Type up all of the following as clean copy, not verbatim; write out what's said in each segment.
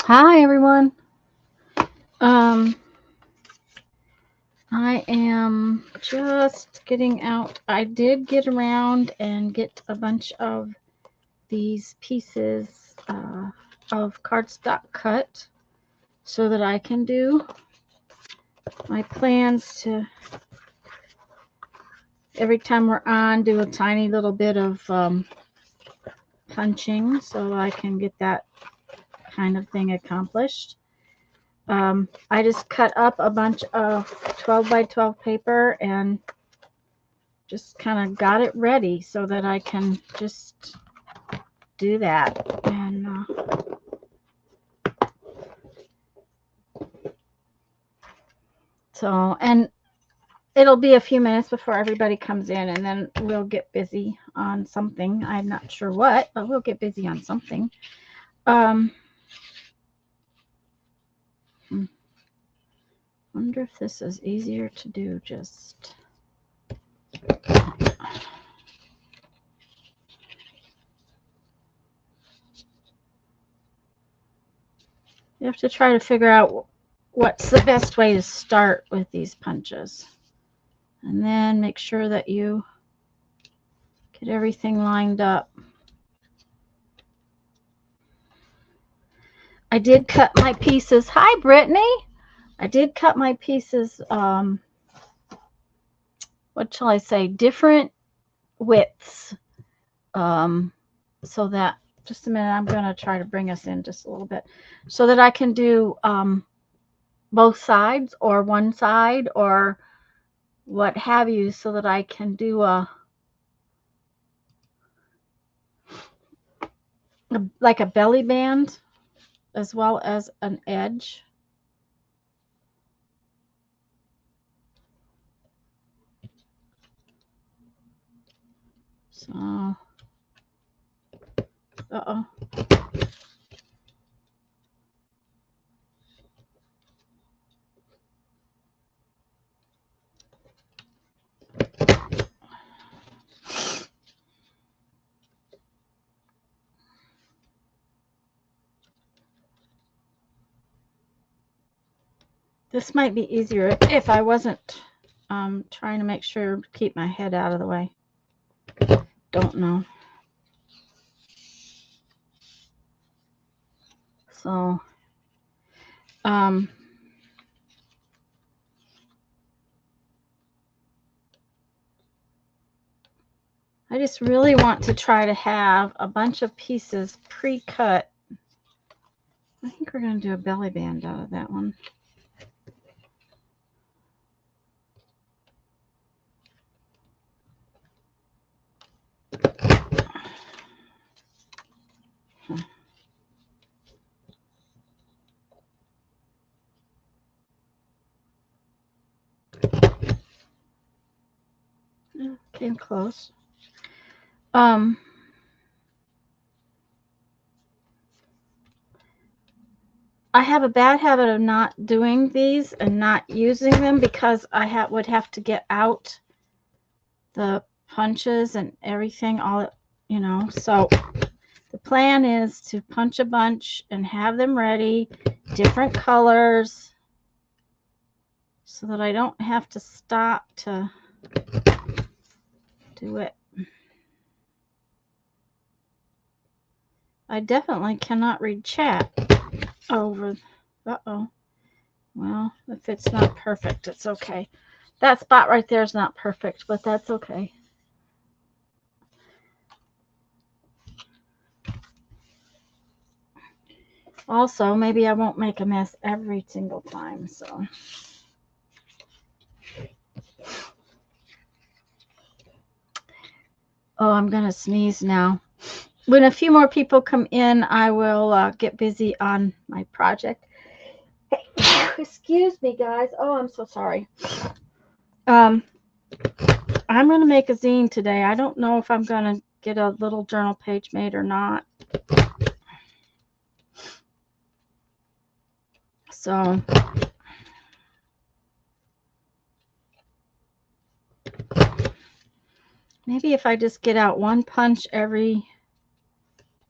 Hi everyone. Um, I am just getting out. I did get around and get a bunch of these pieces of cardstock cut so that I can do my plans to every time we're on do a tiny little bit of punching so I can get that kind of thing accomplished. I just cut up a bunch of 12 by 12 paper and just kind of got it ready so that I can just do that. And and it'll be a few minutes before everybody comes in, and then we'll get busy on something. I'm not sure what, but we'll get busy on something. Wonder if this is easier to do just. You have to try to figure out what's the best way to start with these punches. And then make sure that you get everything lined up. I did cut my pieces. Hi, Brittany. I did cut my pieces, what shall I say, different widths. So that, just a minute, I'm going to try to bring us in just a little bit so that I can do both sides or one side or what have you, so that I can do like a belly band as well as an edge. So, uh-oh. This might be easier if I wasn't trying to make sure to keep my head out of the way. Don't know. So, I just really want to try to have a bunch of pieces pre-cut. I think we're going to do a belly band out of that one. Came close. I have a bad habit of not doing these and not using them because I would have to get out the punches and everything all, so the plan is to punch a bunch and have them ready, different colors, so that I don't have to stop to do it. I definitely cannot read chat over. Uh-oh. Well, if it's not perfect, it's okay. That spot right there is not perfect, but that's okay. Also, maybe I won't make a mess every single time, so. Oh, I'm going to sneeze now. When a few more people come in, I will get busy on my project. Excuse me, guys. Oh, I'm so sorry. I'm going to make a zine today. I don't know if I'm going to get a little journal page made or not. So, maybe if I just get out one punch every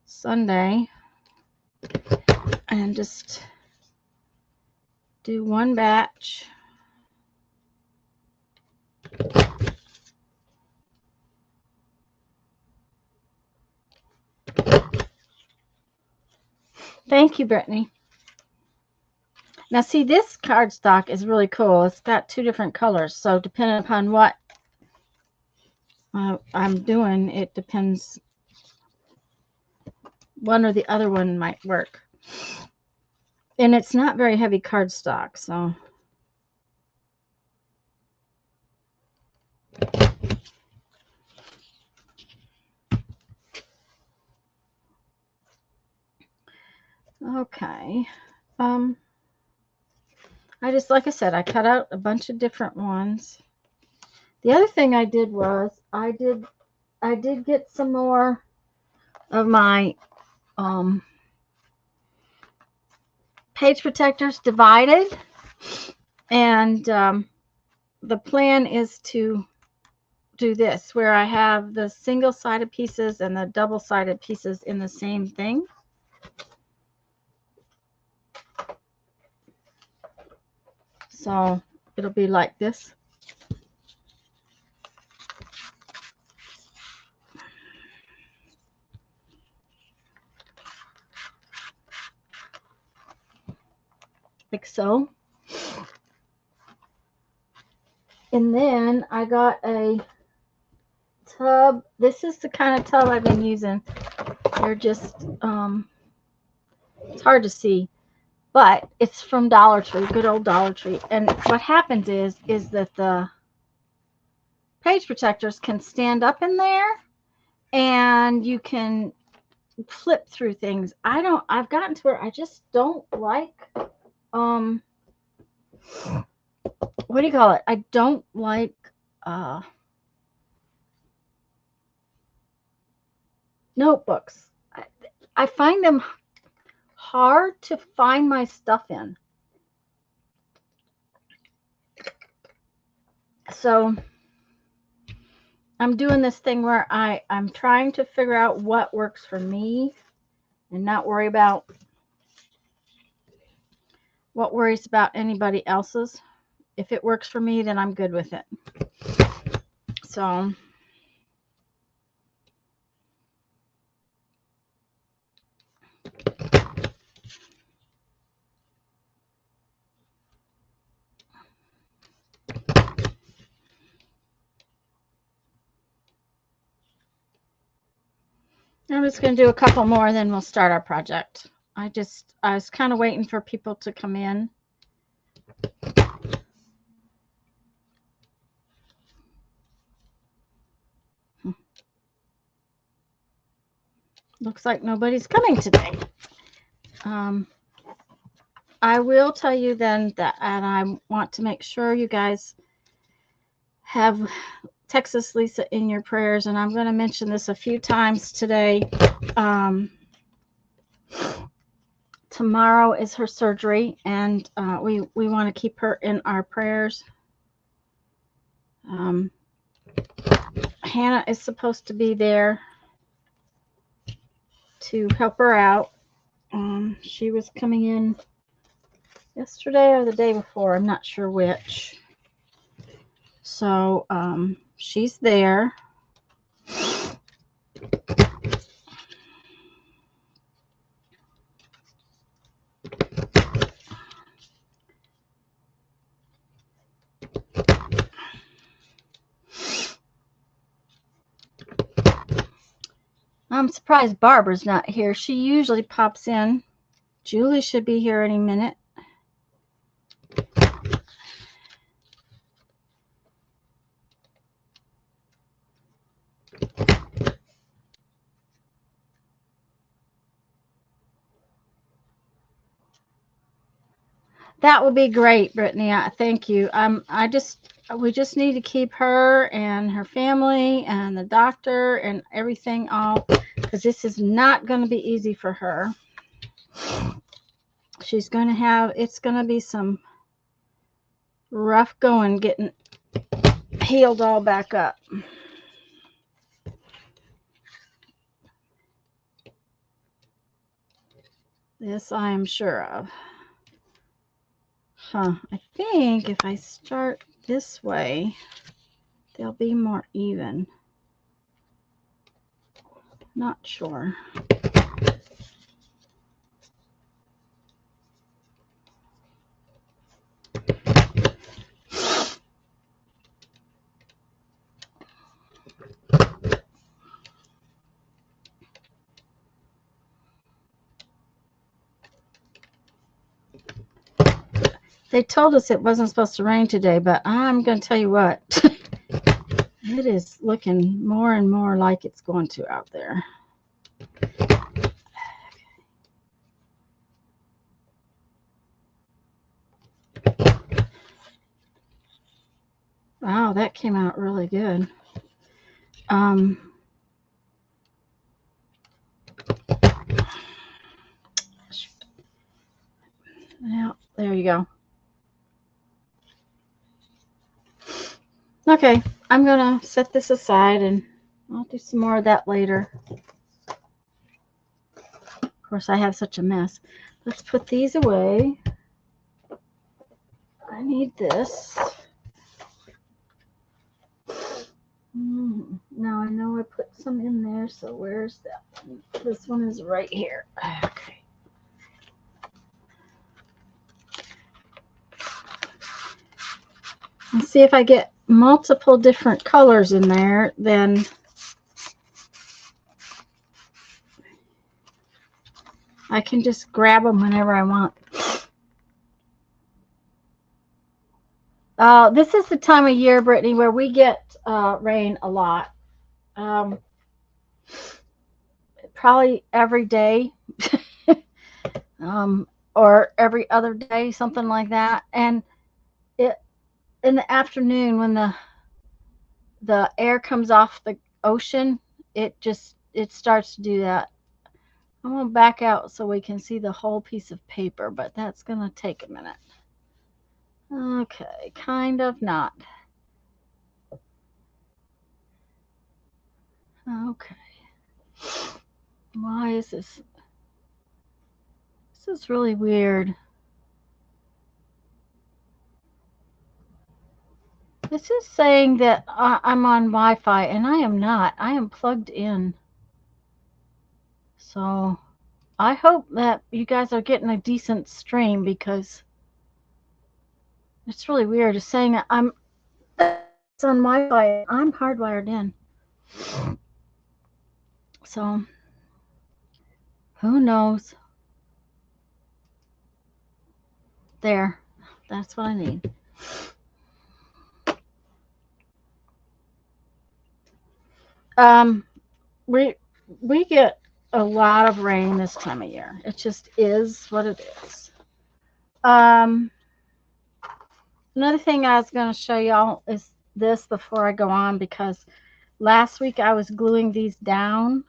Sunday, and just do one batch. Thank you, Brittany. Now see, this cardstock is really cool. It's got two different colors, so depending upon what I'm doing, it depends. One or the other one might work. And it's not very heavy cardstock, so. Okay. I just, like I said, I cut out a bunch of different ones. The other thing I did was I did get some more of my page protectors divided, and the plan is to do this where I have the single-sided pieces and the double-sided pieces in the same thing. So it'll be like this. Like so. And then I got a tub. This is the kind of tub I've been using. They're just, it's hard to see, but it's from Dollar Tree, good old Dollar Tree. And what happens is that the page protectors can stand up in there and you can flip through things. I've gotten to where I just don't like, what do you call it? I don't like, notebooks. I find them hard to find my stuff in. So I'm doing this thing where I'm trying to figure out what works for me and not worry about what worries about anybody else's. If it works for me, then I'm good with it. So I'm just going to do a couple more, then we'll start our project. I was kind of waiting for people to come in. Looks like nobody's coming today. I will tell you then that, and I want to make sure you guys have Texas Lisa in your prayers, and I'm going to mention this a few times today. Tomorrow is her surgery, and we want to keep her in our prayers. Hannah is supposed to be there to help her out. She was coming in yesterday or the day before, I'm not sure which. So she's there. I'm surprised Barbara's not here. She usually pops in. Julie should be here any minute. That would be great, Brittany. Thank you. We just need to keep her and her family and the doctor and everything all, because this is not going to be easy for her. It's going to be some rough going getting healed all back up. This I am sure of. Huh, I think if I start this way, they'll be more even. Not sure. They told us it wasn't supposed to rain today, but I'm going to tell you what. It is looking more and more like it's going to out there. Wow, that came out really good. Yeah, there you go. Okay, I'm going to set this aside and I'll do some more of that later. Of course, I have such a mess. Let's put these away. I need this. Now I know I put some in there, so where's that one? This one is right here. Okay. And see if I get multiple different colors in there, then I can just grab them whenever I want. This is the time of year, Brittany, where we get rain a lot. Probably every day or every other day, something like that. And it in the afternoon when the air comes off the ocean, it starts to do that. I'm going to back out so we can see the whole piece of paper, but that's going to take a minute. Okay, kind of not. Okay. Why is this? This is really weird. This is saying that I'm on Wi-Fi, and I am not. I am plugged in. So I hope that you guys are getting a decent stream, because it's really weird. It's saying that it's on Wi-Fi. I'm hardwired in. So who knows? There. That's what I need. We get a lot of rain this time of year. It just is what it is. Another thing I was going to show y'all is this before I go on, because last week I was gluing these down,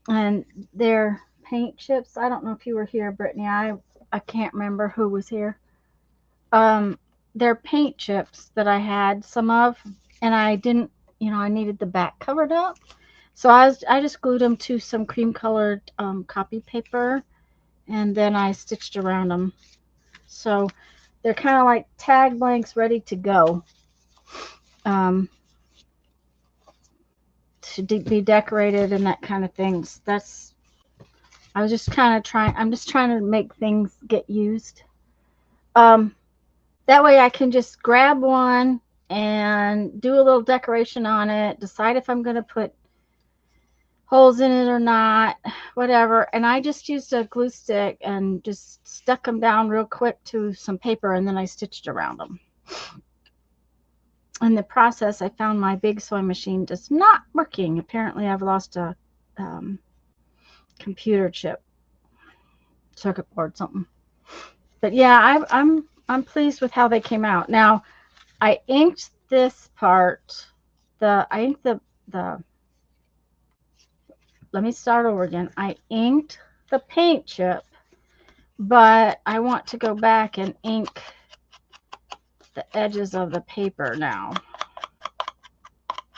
and they're paint chips. I don't know if you were here, Brittany. I can't remember who was here. They're paint chips that I had some of, and I didn't, I needed the back covered up. So I just glued them to some cream colored copy paper, and then I stitched around them. So they're kind of like tag blanks ready to go, to be decorated and that kind of things. I was just kind of I'm just trying to make things get used. That way I can just grab one and do a little decoration on it, decide if I'm going to put holes in it or not, whatever. And I just used a glue stick and just stuck them down real quick to some paper, and then I stitched around them. In the process, I found my big sewing machine just not working. Apparently I've lost a computer chip, circuit board, something. But yeah, I'm pleased with how they came out. Now I inked this part. I inked the let me start over again. I inked the paint chip, but I want to go back and ink the edges of the paper now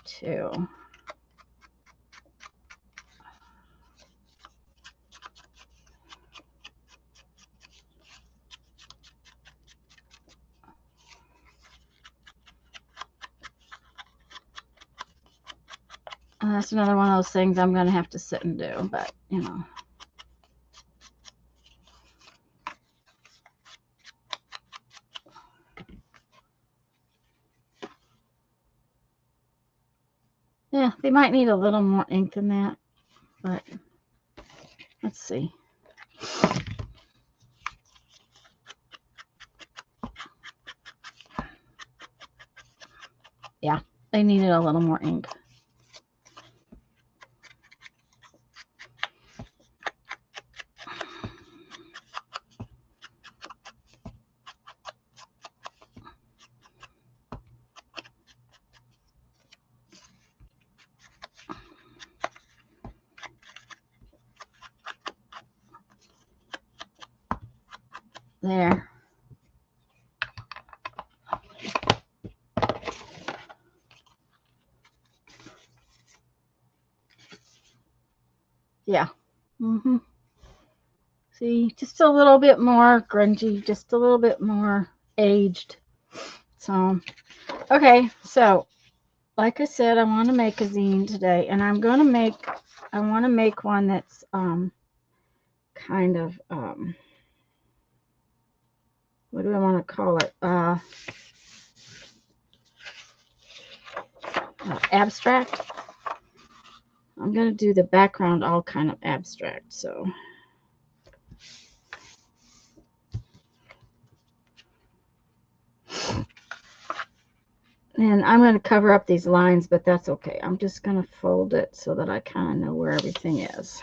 too. That's another one of those things I'm going to have to sit and do, but you know. Yeah, they might need a little more ink than that, but let's see. Yeah, they needed a little more ink. There. Yeah. Mm-hmm. See, just a little bit more grungy, just a little bit more aged. So, okay, so like I said, I want to make a zine today, and I want to make one that's kind of what do I want to call it? Abstract. I'm going to do the background all kind of abstract, so. And I'm going to cover up these lines, but that's okay. I'm just going to fold it so that I kind of know where everything is.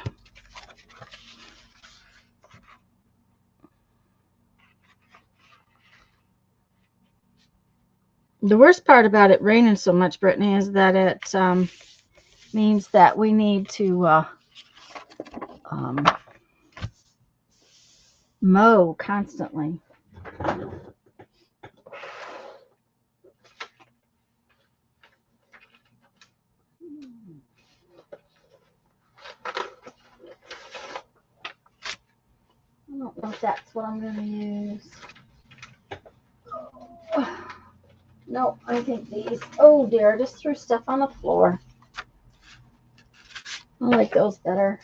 The worst part about it raining so much, Brittany, is that it means that we need to mow constantly. I don't know if that's what I'm going to use. No, I think these. Oh dear, I just threw stuff on the floor. I like those better.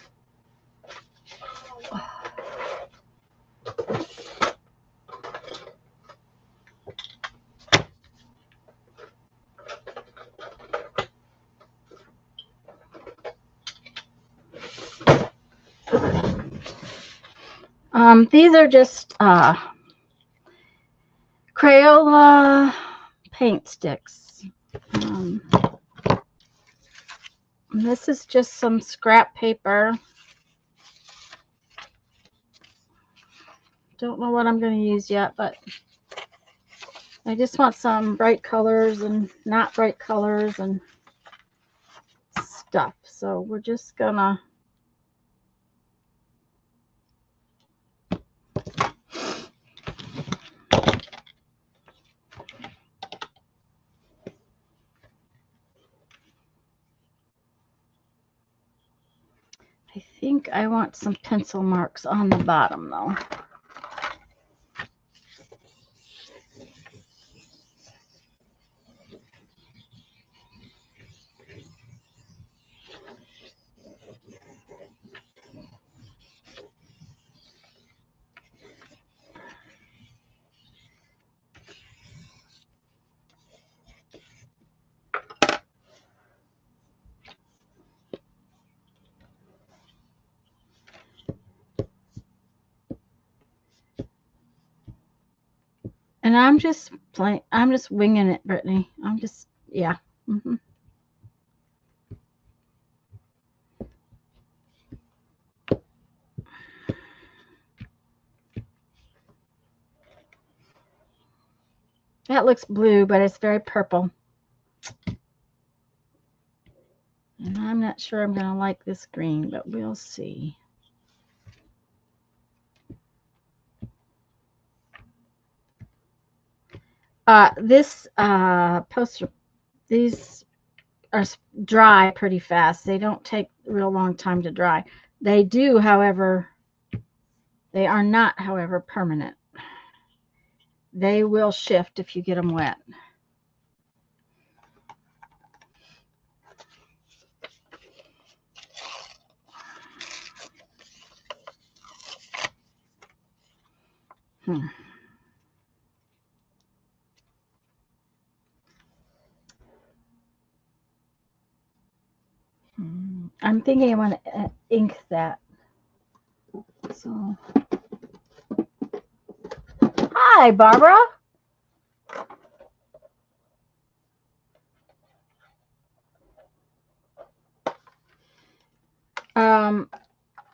These are just Crayola paint sticks. This is just some scrap paper. Don't know what I'm going to use yet, but I just want some bright colors and not bright colors and stuff. So we're just gonna I think I want some pencil marks on the bottom though. And I'm just winging it, Brittany. Yeah. Mm-hmm. That looks blue, but it's very purple. And I'm not sure I'm going to like this green, but we'll see. This poster, these are dry pretty fast. They don't take a real long time to dry. They do, however, they are not, however, permanent. They will shift if you get them wet. Hmm. I'm thinking I want to ink that. So, hi, Barbara.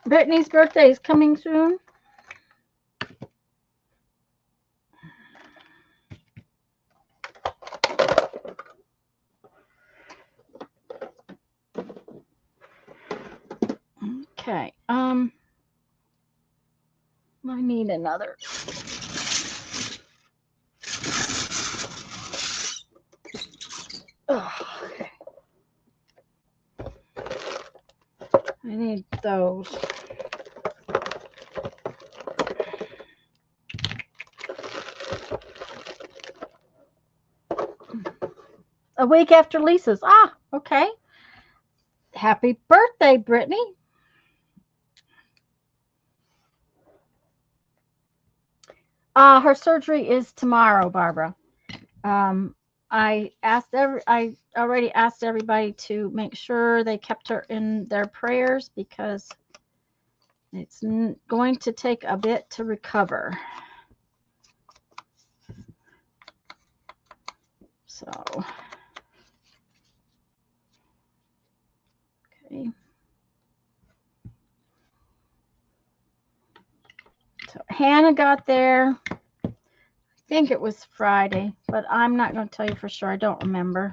Brittany's birthday is coming soon. Okay. I need another. Okay. I need those. A week after Lisa's. Ah, okay. Happy birthday, Brittany. Her surgery is tomorrow, Barbara. I already asked everybody to make sure they kept her in their prayers because it's going to take a bit to recover. So, okay. So Hannah got there. I think it was Friday, but I'm not going to tell you for sure. I don't remember.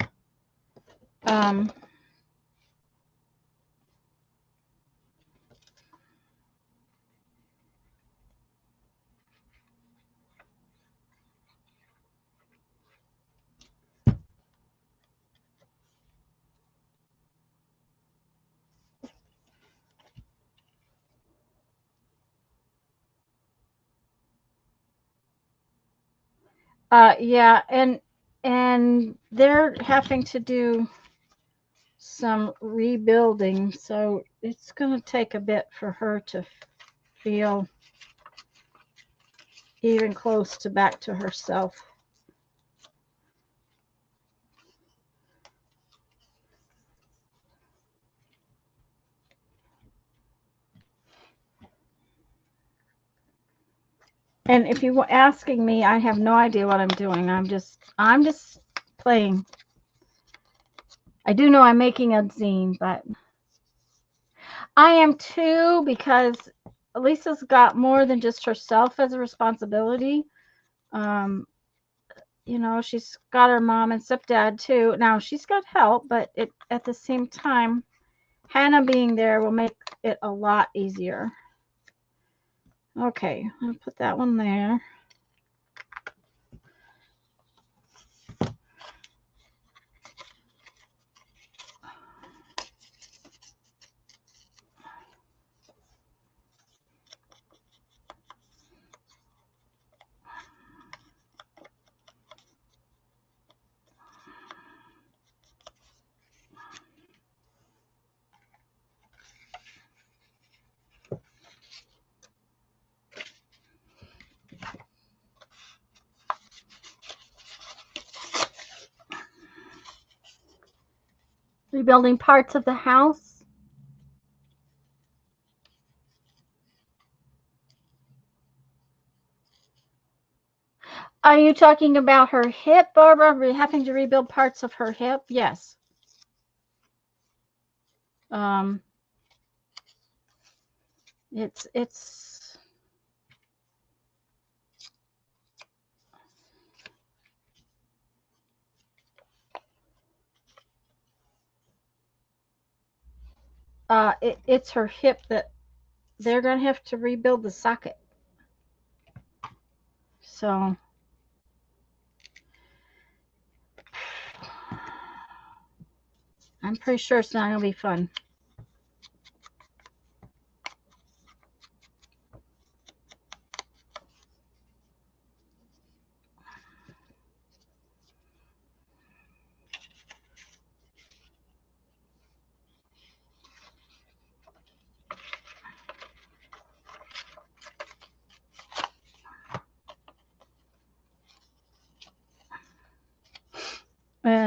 Yeah, and they're having to do some rebuilding, so it's going to take a bit for her to feel even close to back to herself. And if you were asking me, I have no idea what I'm doing. I'm just playing. I do know I'm making a zine, but I am too, because Lisa's got more than just herself as a responsibility. Um, she's got her mom and stepdad too. Now she's got help, but at the same time, Hannah being there will make it a lot easier. Okay, I'll put that one there. Rebuilding parts of the house. Are you talking about her hip, Barbara? Having to rebuild parts of her hip? Yes. Um, it's it's her hip that they're gonna have to rebuild the socket. So I'm pretty sure it's not gonna be fun.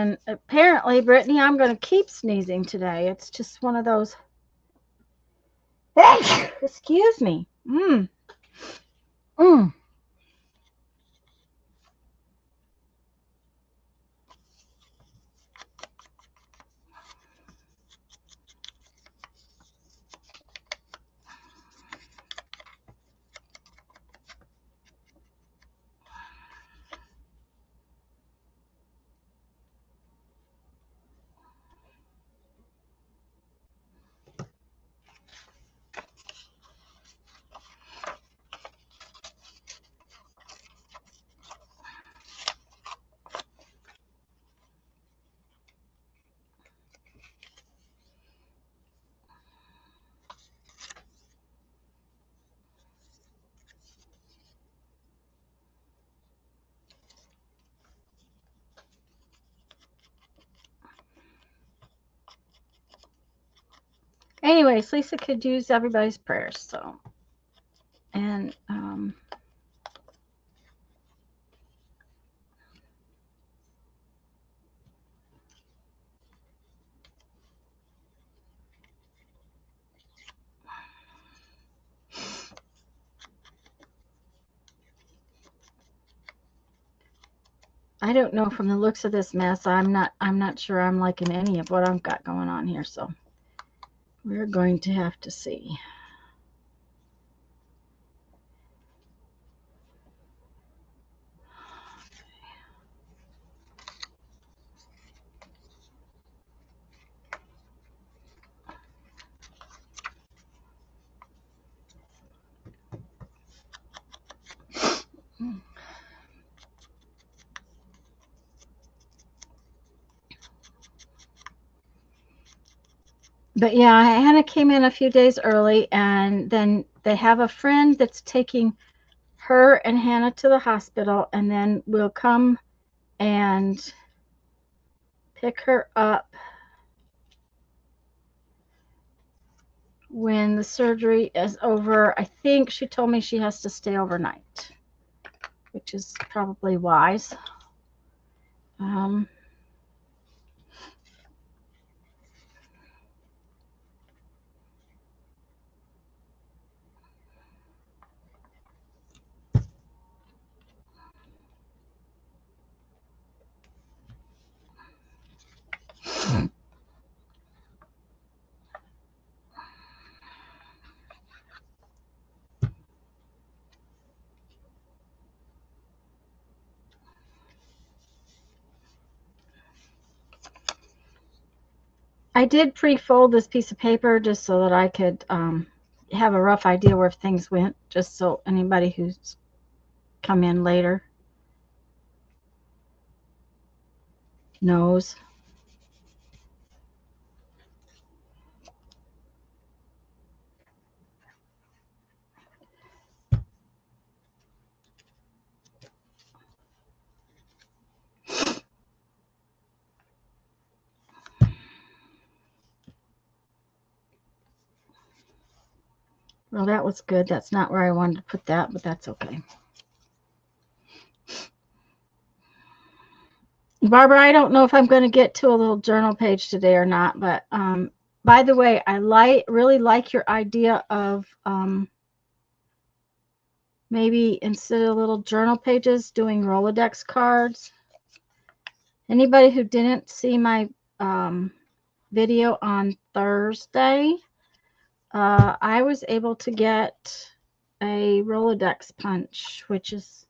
And apparently, Brittany, I'm going to keep sneezing today. It's just one of those. Excuse me. Mm. Mm. Anyways, Lisa could use everybody's prayers. So, and I don't know, from the looks of this mess, I'm not sure I'm liking any of what I've got going on here. So we're going to have to see. But yeah, Hannah came in a few days early, and then they have a friend that's taking her and Hannah to the hospital, and then we'll come and pick her up when the surgery is over. I think she told me she has to stay overnight, which is probably wise. I did pre-fold this piece of paper just so that I could have a rough idea where things went, just so anybody who's come in later knows. Well, that was good. That's not where I wanted to put that, but that's okay. Barbara, I don't know if I'm going to get to a little journal page today or not, but by the way, I really like your idea of maybe instead of little journal pages, doing Rolodex cards. Anybody who didn't see my video on Thursday, I was able to get a Rolodex punch, which is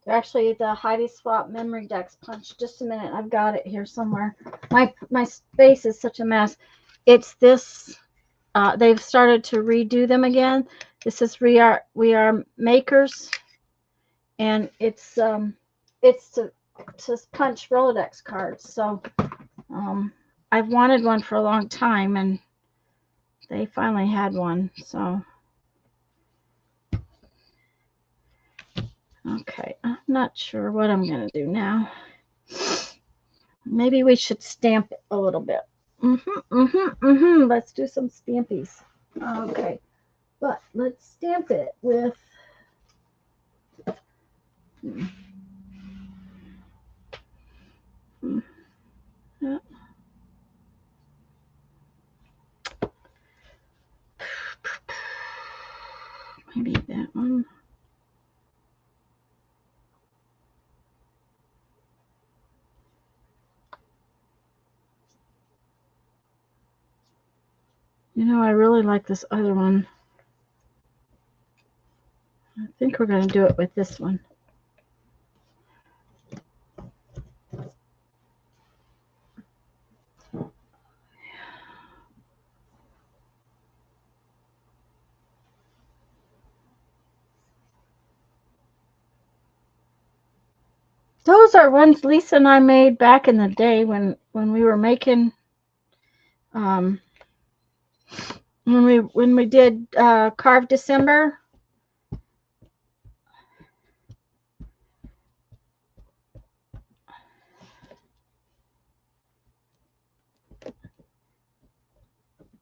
actually the Heidi Swap Memory Dex punch. Just a minute, I've got it here somewhere. My space is such a mess. It's this. They've started to redo them again. This is We Are Makers, and it's to punch Rolodex cards. So I've wanted one for a long time, and they finally had one. So okay, I'm not sure what I'm gonna do now. Maybe we should stamp it a little bit. Let's do some stampies. Okay, but let's stamp it with. Maybe that one. You know, I really like this other one. I think we're going to do it with this one. Those are ones Lisa and I made back in the day when we were making when we did Carve December.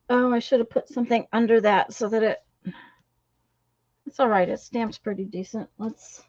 Oh, I should have put something under that so that it's all right. It stamps pretty decent. Let's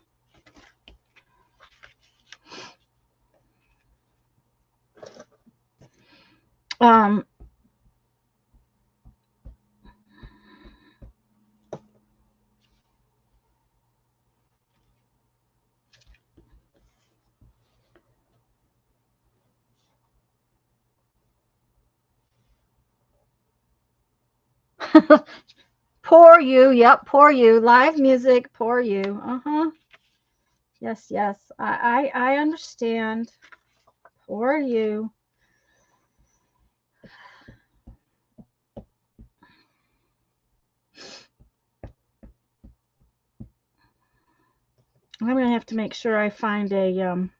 Pour You. Yep, Pour You. Live music, Pour You. Uh-huh. Yes, yes. I understand. Pour You. I'm going to have to make sure I find an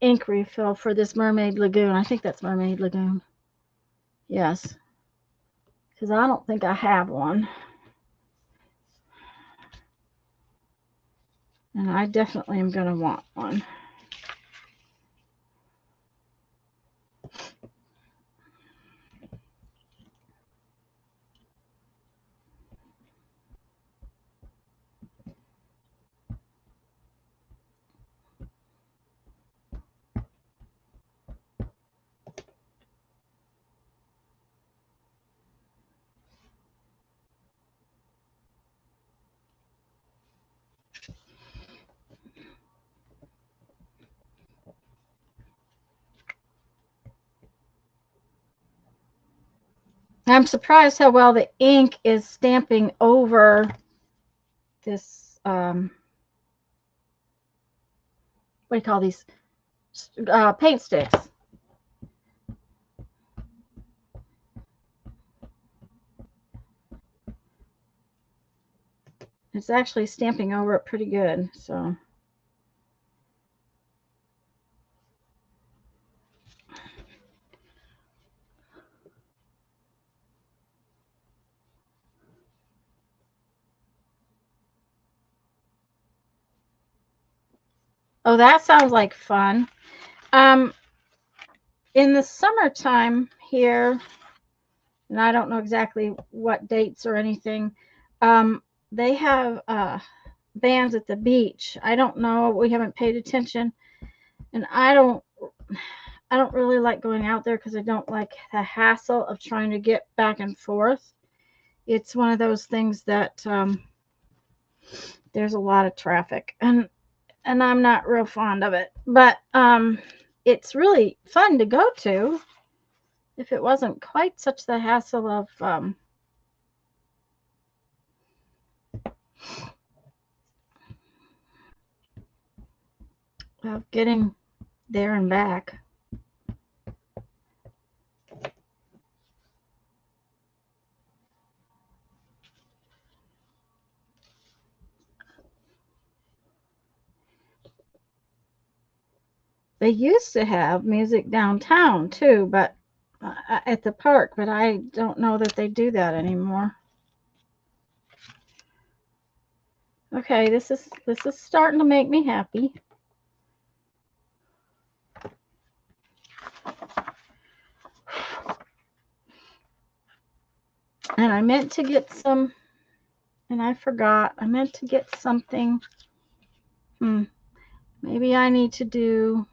ink refill for this Mermaid Lagoon. I think that's Mermaid Lagoon. Yes. Because I don't think I have one. And I definitely am going to want one. I'm surprised how well the ink is stamping over this, what do you call these? Paint sticks. It's actually stamping over it pretty good, so. Oh, that sounds like fun. In the summertime here, and I don't know exactly what dates or anything, they have bands at the beach. I don't know. We haven't paid attention, and I don't really like going out there because I don't like the hassle of trying to get back and forth. It's one of those things that there's a lot of traffic, and I'm not real fond of it. But it's really fun to go to if it wasn't quite such the hassle of getting there and back. They used to have music downtown too, but at the park, but I don't know that they do that anymore. Okay, this is starting to make me happy. And I meant to get some, and I forgot. I meant to get something. Maybe I need to do.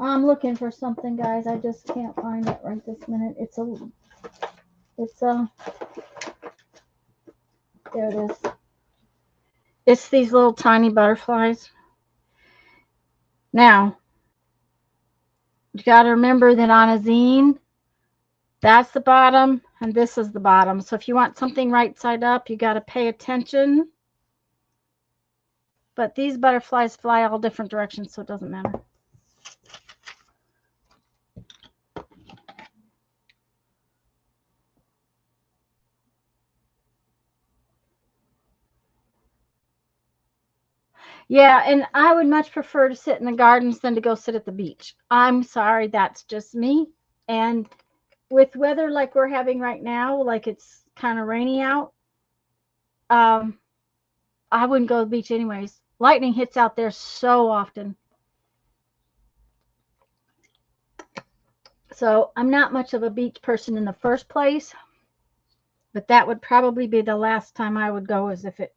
I'm looking for something, guys. I just can't find it right this minute. There it is. It's these little tiny butterflies. Now, you got to remember that on a zine, that's the bottom and this is the bottom. So if you want something right side up, you got to pay attention. But these butterflies fly all different directions, so it doesn't matter. Yeah, and I would much prefer to sit in the gardens than to go sit at the beach. I'm sorry, that's just me. And with weather like we're having right now, like it's kind of rainy out, I wouldn't go to the beach anyways. Lightning hits out there so often. So I'm not much of a beach person in the first place, but that would probably be the last time I would go, is if it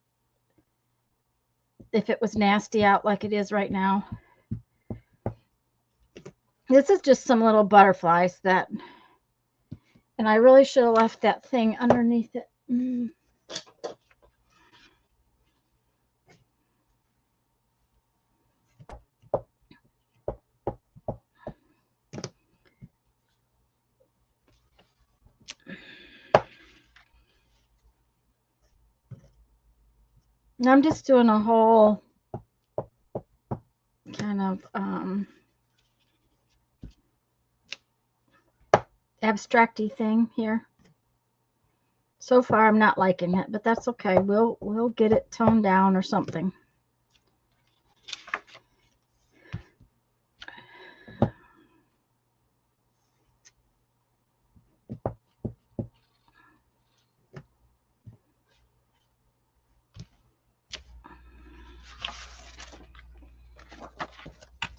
was nasty out like it is right now. This is just some little butterflies that, and I really should have left that thing underneath it. And I'm just doing a whole kind of abstracty thing here. So far I'm not liking it, but that's okay. We'll get it toned down or something.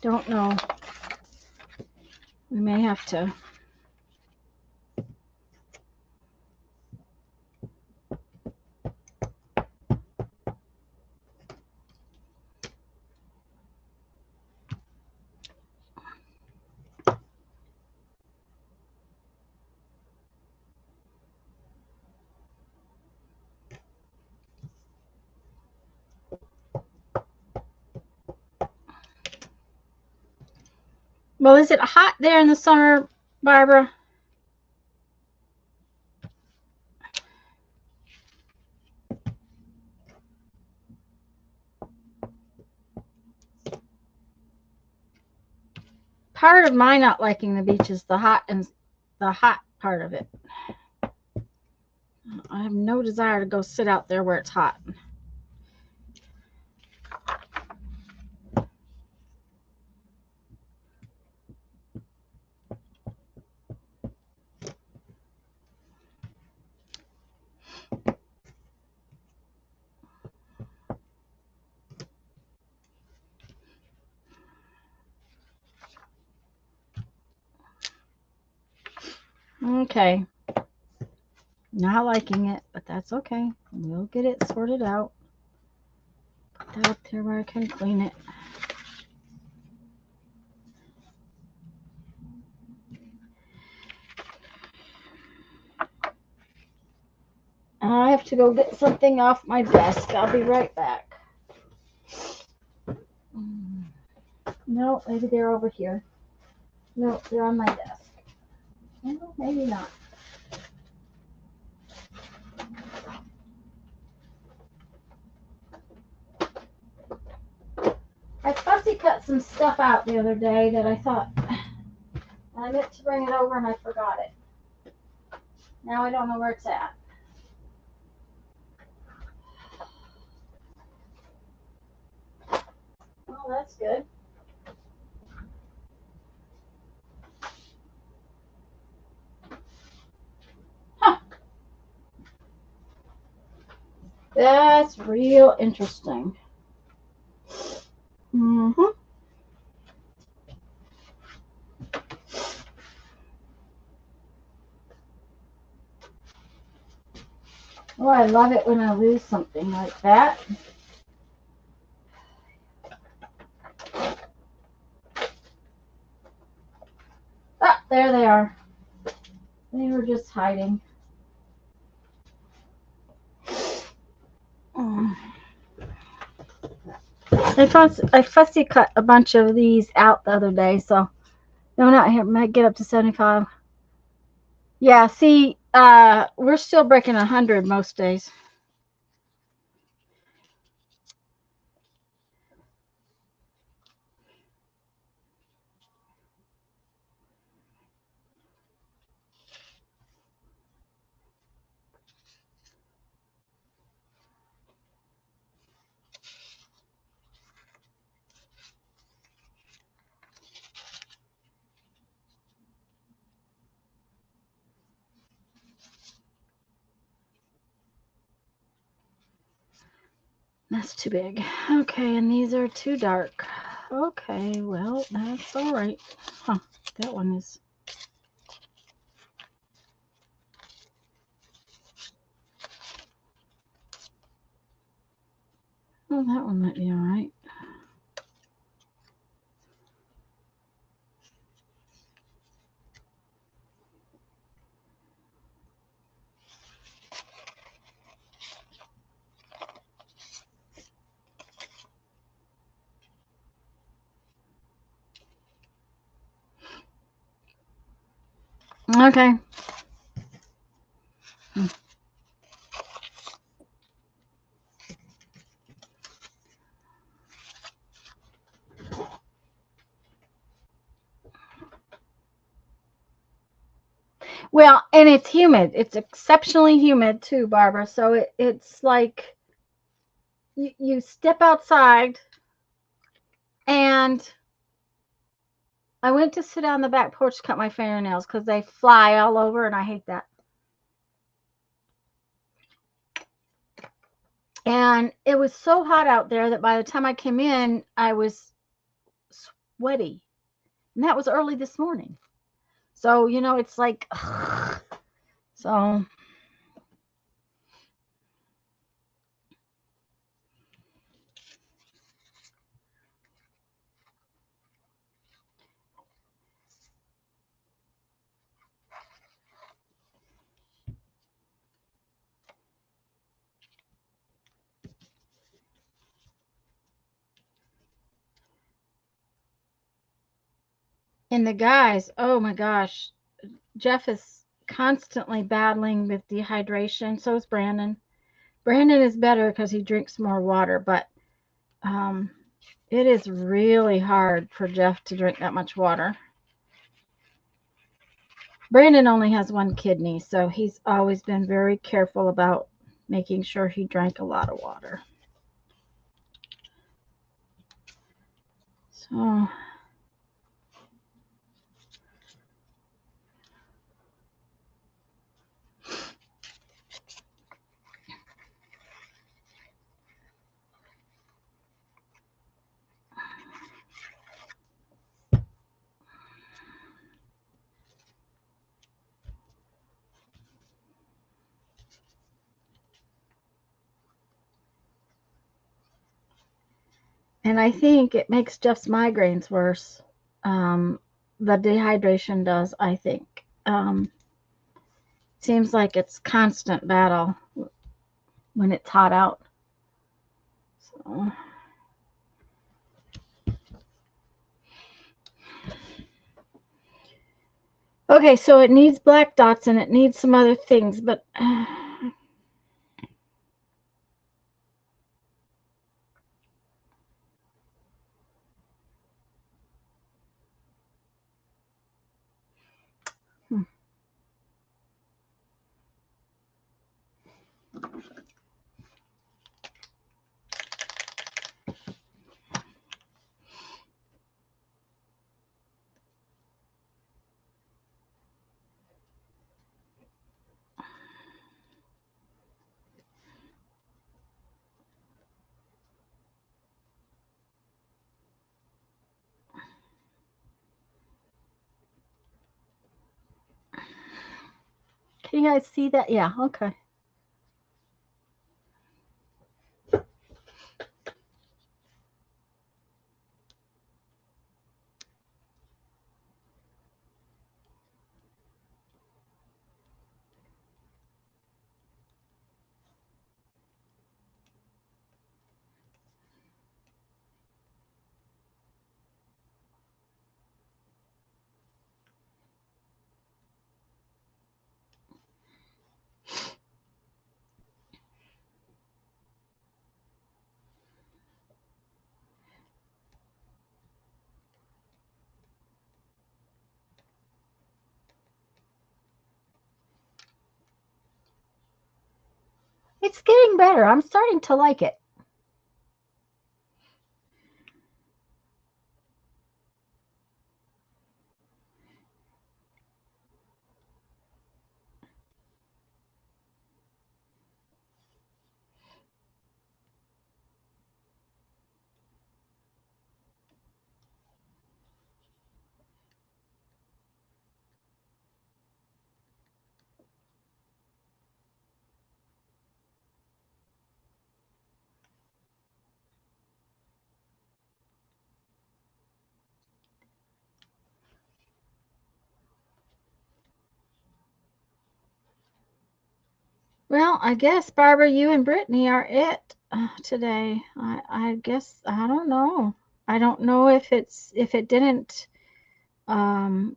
Don't know. We may have to. Well, is it hot there in the summer, Barbara? Part of my not liking the beach is the hot part of it. I have no desire to go sit out there where it's hot. Okay. Not liking it, but that's okay. We'll get it sorted out. Put that up there where I can clean it. I have to go get something off my desk. I'll be right back. No, maybe they're over here. No, they're on my desk. Well, maybe not. I fussy cut some stuff out the other day that I thought I meant to bring it over and I forgot it. Now I don't know where it's at. Oh, that's good. Huh. That's real interesting. Mm-hmm. Oh, I love it when I lose something like that. There they are. They were just hiding. I fussy cut a bunch of these out the other day, so no, not here. Might get up to 75. Yeah, see, we're still breaking 100 most days. That's too big. Okay, and these are too dark. Okay, well, that's all right. Huh, that one is. Oh, that one might be all right. Okay. Well, and it's humid. It's exceptionally humid too, Barbara. So it's like you step outside, and I went to sit on the back porch to cut my fingernails because they fly all over, and I hate that. And it was so hot out there that by the time I came in, I was sweaty. And that was early this morning. So, it's like, ugh. So, and the guys, oh my gosh, Jeff is constantly battling with dehydration. So is Brandon. Brandon is better because he drinks more water, but um, it is really hard for Jeff to drink that much water. Brandon only has one kidney, so he's always been very careful about making sure he drank a lot of water. So, and I think it makes Jeff's migraines worse. Um, the dehydration does, I think. Seems like it's constant battle when it's hot out. So. Okay, so it needs black dots and it needs some other things, but can you guys see that? Yeah, okay. It's getting better. I'm starting to like it. Well, I guess Barbara, you and Brittany are it today. I guess I don't know. I don't know if it didn't um,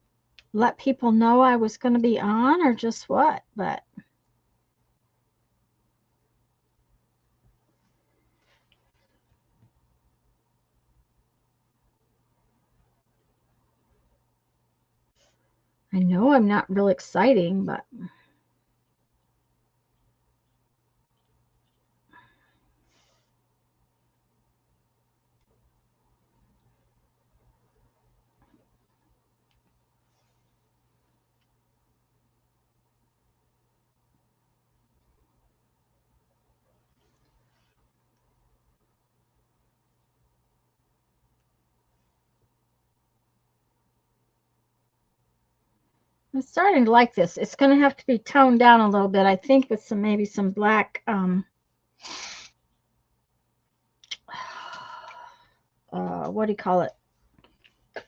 let people know I was going to be on or just what, but I know I'm not real exciting, but I'm starting to like this. It's going to have to be toned down a little bit, I think, with some maybe some black what do you call it?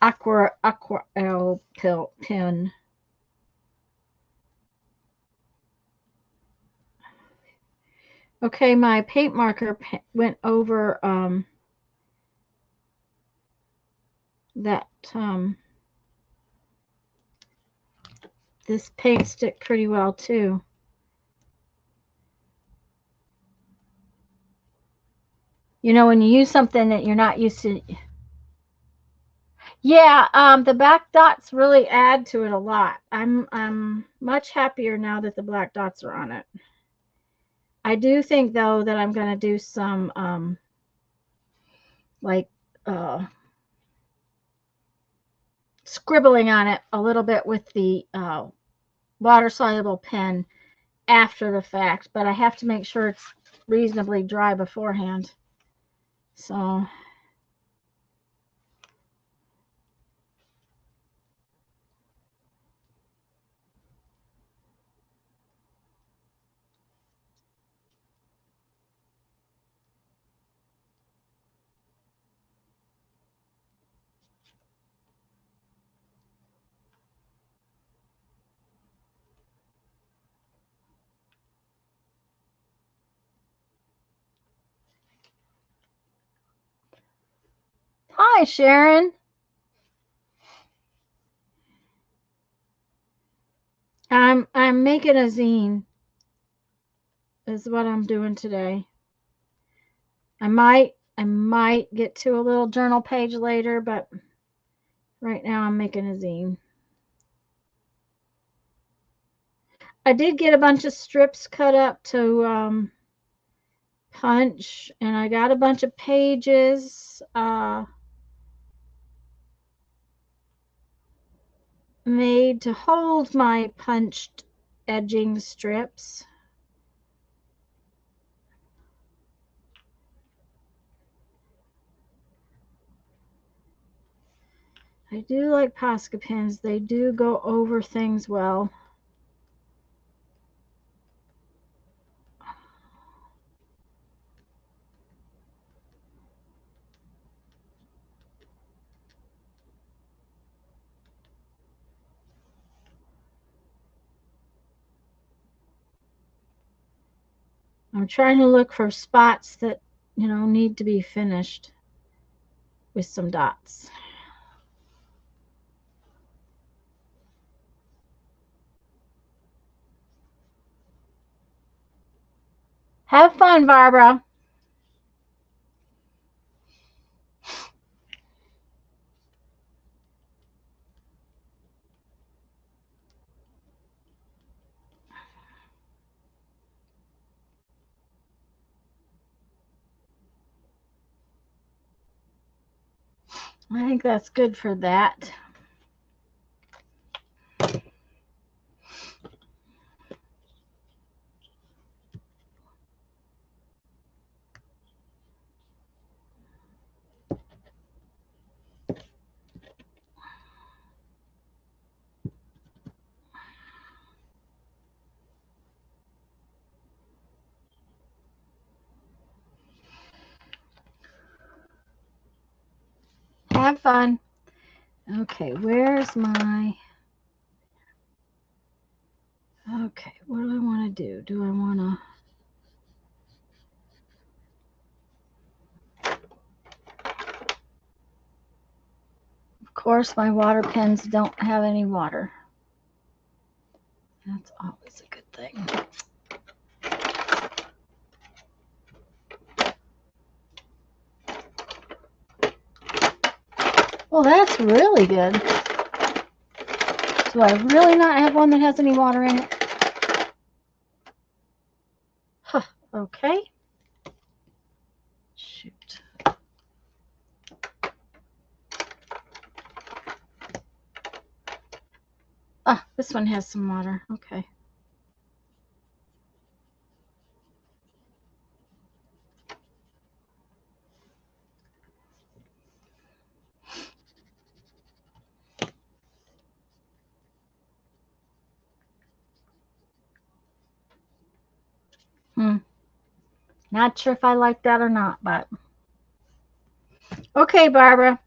Aquarelle pen. Okay, my paint marker went over that this paint stick pretty well too. You know, when you use something that you're not used to. Yeah, the black dots really add to it a lot. I'm much happier now that the black dots are on it. I do think though that I'm going to do some like scribbling on it a little bit with the water soluble pen after the fact, but I have to make sure it's reasonably dry beforehand. So hi, Sharon. I'm making a zine is what I'm doing today. I might get to a little journal page later, but right now I'm making a zine. I did get a bunch of strips cut up to punch, and I got a bunch of pages made to hold my punched edging strips. I do like Posca pens. They do go over things well. I'm trying to look for spots that, you know, need to be finished with some dots. Have fun, Barbara. I think that's good for that. Have fun. Okay, where's my... Okay, what do I want to do? Do I want to... Of course, my water pens don't have any water. That's always a good thing. Well, that's really good. Do I really not have one that has any water in it? Huh, okay. Shoot. Ah, this one has some water. Okay. Not sure if I like that or not, but... Okay, Barbara.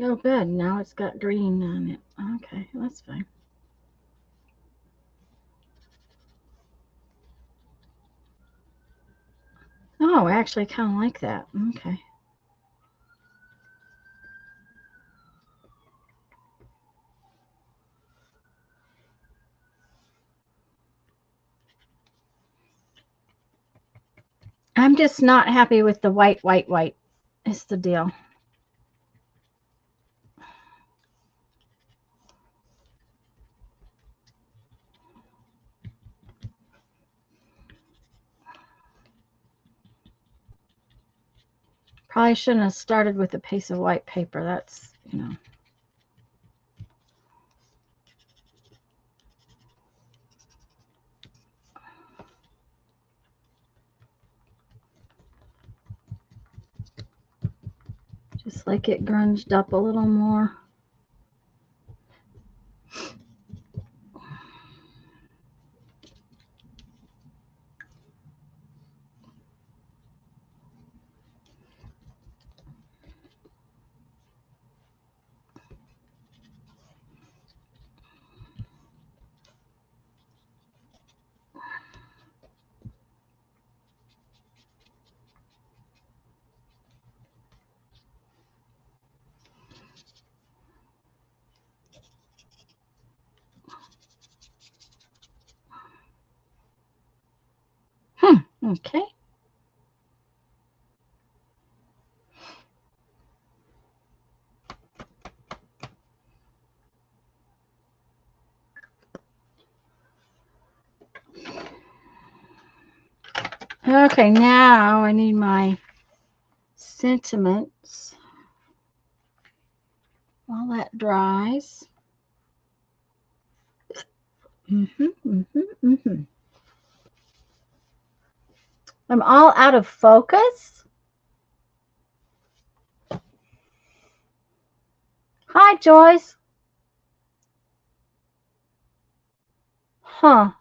Oh, good. Now it's got green on it. Okay, that's fine. Oh, I actually kind of like that. Okay. I'm just not happy with the white is the deal. Probably shouldn't have started with a piece of white paper. That's, you know. Just like it grunged up a little more. Okay. Okay, now I need my sentiments. While that dries. I'm all out of focus. Hi, Joyce. Huh.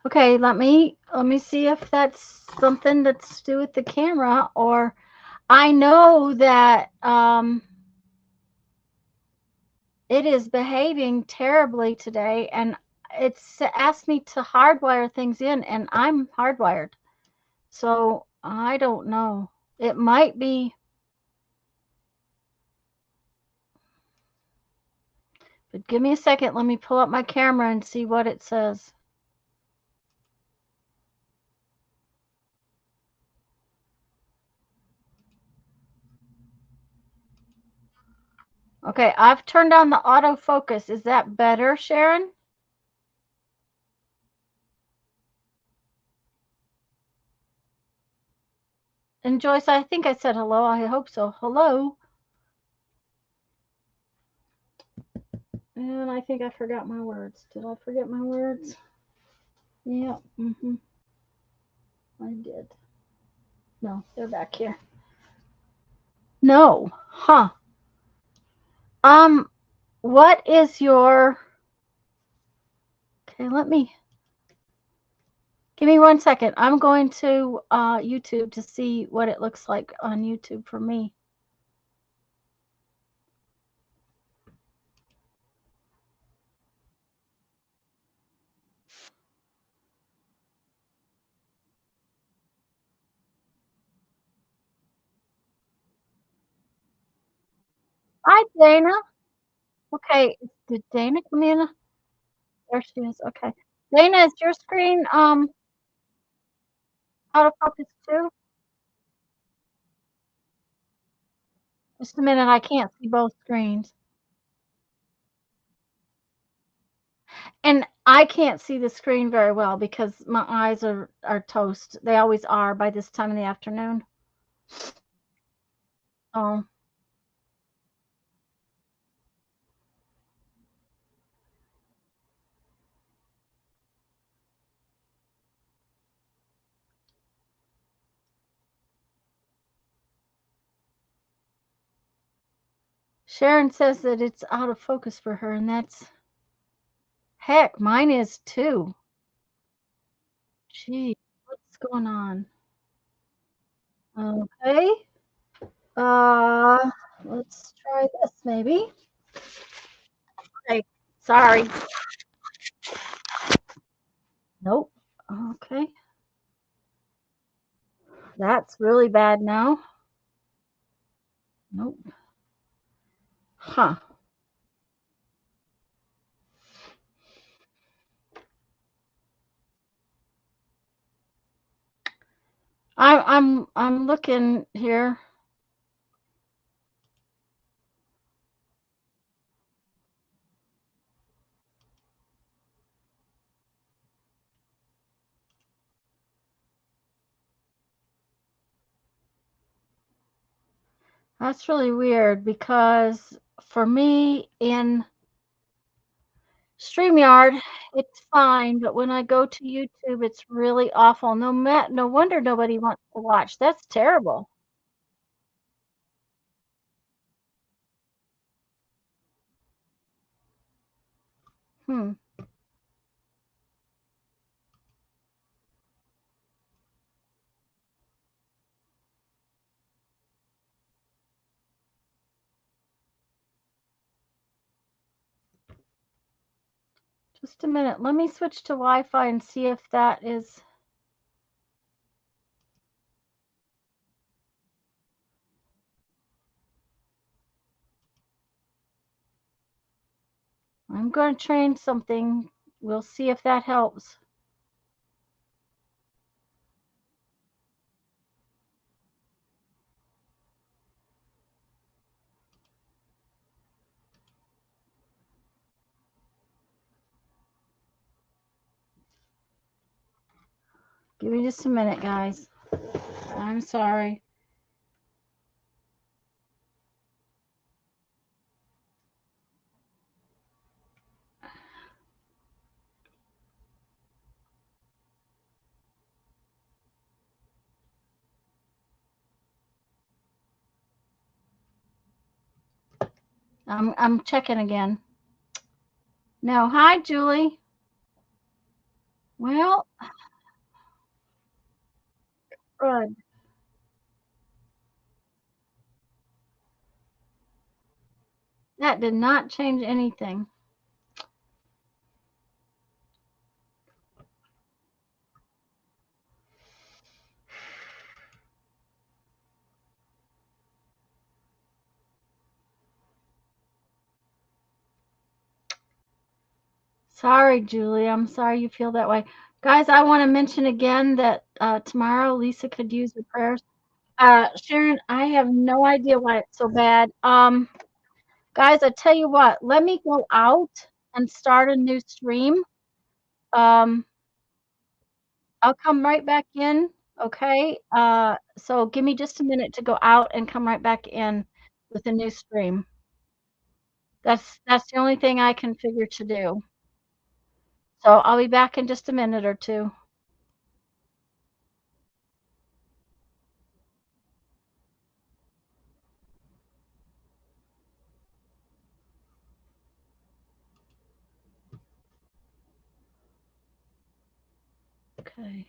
Okay, let me see if that's something that's to do with the camera, or I know that it is behaving terribly today, and it's asked me to hardwire things in, and I'm hardwired. So I don't know. It might be But give me a second. Let me pull up my camera and see what it says. Okay, I've turned on the autofocus. Is that better, Sharon? And Joyce, I think I said hello. I hope so. Hello. And I think I forgot my words. Did I forget my words? Yeah. I did. No, they're back here. No. Huh. What is your... Okay, give me 1 second. I'm going to YouTube to see what it looks like on YouTube for me. Hi, Dana. Okay, did Dana come in? There she is. Okay. Dana, is your screen out of focus too? Just a minute, I can't see both screens. And I can't see the screen very well because my eyes are toast. They always are by this time in the afternoon. Oh. Sharon says that it's out of focus for her, and that's... Heck, mine is too. Gee, what's going on? Okay. Let's try this maybe. Okay. Sorry. Nope. Okay. That's really bad now. Nope. Huh. I'm looking here. That's really weird because for me in StreamYard, it's fine, but when I go to YouTube, it's really awful. No wonder nobody wants to watch. That's terrible. Hmm. Just a minute. Let me switch to Wi-Fi and see if that is... I'm going to train something. We'll see if that helps. Give me just a minute, guys. I'm sorry. I'm checking again. No, hi, Julie. Well, good. That did not change anything. Sorry, Julie. I'm sorry you feel that way. Guys, I want to mention again that tomorrow Lisa could use your prayers. Sharon, I have no idea why it's so bad. Guys, I tell you what, let me go out and start a new stream. Um, I'll come right back in. Okay. So give me just a minute to go out and come right back in with a new stream. That's the only thing I can figure to do. So I'll be back in just a minute or two. Okay.